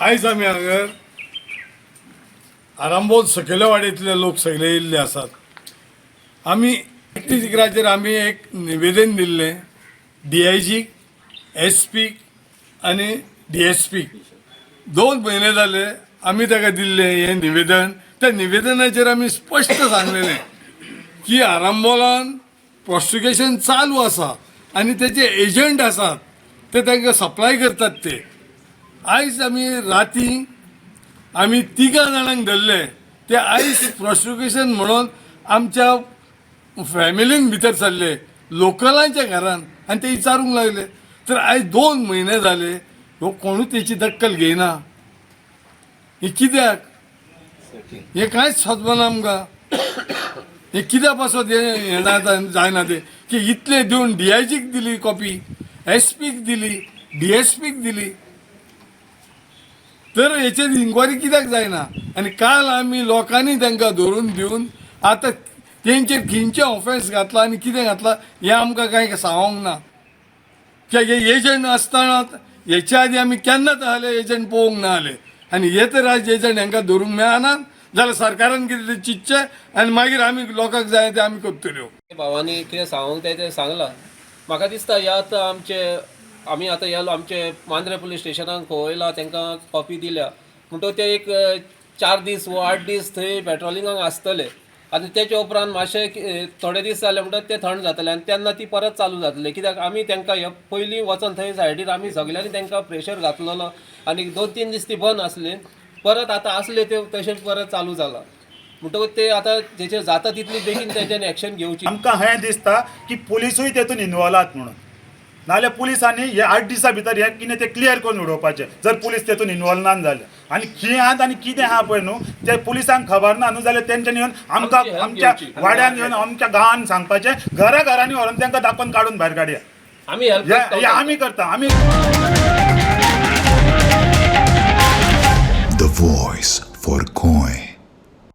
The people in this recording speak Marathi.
आयज आमी हांगर आरांबोल सकयल्या वाड्यातले लोक सगळे येयल्ले आसात. आमी एकटे जिकराचेर आमी एक निवेदन दिल्लें DIG, SP आनी DSP. 2 म्हयने जाले आमी ताका दिल्लें हें निवेदन. त्या निवेदनाचेर आमी स्पश्ट सांगलेलें की आरांबोलान प्रॉस्टिट्युशन चालू आसा आनी तेचे एजंट आसात ते तांकां सप्लाय करतात ते. आयज आमी राती आमी 3 जाणांक धरले. ते आयज प्रॉस्टिट्युशन म्हणून आमच्या फॅमिलीन भितर सरले लोकलांच्या घरान आनी ते विचारूंक लागले. तर आयज 2 म्हयने जाले ह्यो कोणूच तेची दक्कल घेयना. हे कित्याक? हे कांयच सदमना आमकां. हे कित्याक पासत हे जायना ते की इतले दिवन DIGक दिली कॉपी, SPक दिली, DSPक दिली, तर हेचेर इन्क्वायरी कित्याक जायना? आनी काल आमी लोकांनी तांकां धरून दिवन आतां तेंचेर खंयचे ऑफेन्स घातला आनी कितें घातला हें आमकां कांय सांगोंक ना. कित्याक हे एजंट आसतना हेच्या आदी आमी केन्नाच आहले एजंट पळोवंक ना आहले आनी हे तर आज एजंट हांकां धरूंक मेळना जाल्यार सरकारान कितें तें चिंतचें आनी मागीर आमी लोकांक जाय ते आमी करतल्यो. भावांनी कितें सांगूंक तें सांगलां. म्हाका दिसता हे आतां आमी आतां येयलो आमचे मांद्रे पुलीस स्टेशनाक खोवयला तांकां कॉपी दिल्या म्हणटकूच ते एक 4 दीस वा 8 दीस थंय पेट्रोलिंगाक आसतले आनी तेच्या उपरांत मातशे थोडे दीस जाले म्हणटच ते थंड जातले आनी तेन्ना ती परत चालू जातले. कित्याक आमी तांकां हे पयलीं वचोन थंय सायडीर आमी सगल्यांनी तांकां प्रेशर घातलेलो आनी 2-3 दीस ती बंद आसली. परत आतां आसले ते तशेंच परत चालू जाला म्हणटकूच ते आतां तेचेर जाता तितली बेगीन तेच्यान एक्शन घेवची. आमकां हें दिसता की पुलिसूय तेतून इन्वॉल्व आहात म्हणून. नाल्यार पुलिसांनी हे 8 दिसां भितर हे कितें तें क्लियर करून उडोवपाचें जर पुलीस तेतून इन्वॉल्व ना जाल्यार. आनी खंय आहात आनी कितें आहा पळय न्हू ते पुलिसांक खबर ना न्हू जाल्यार तेंच्यांनी येवन आमकां आमच्या वाड्यान येवन आमच्या गांवांत सांगपाचें घरा घरांनी व्हरून तांकां दाखोवन काडून भायर काडया. आमी हेल्प आमी करता. आमी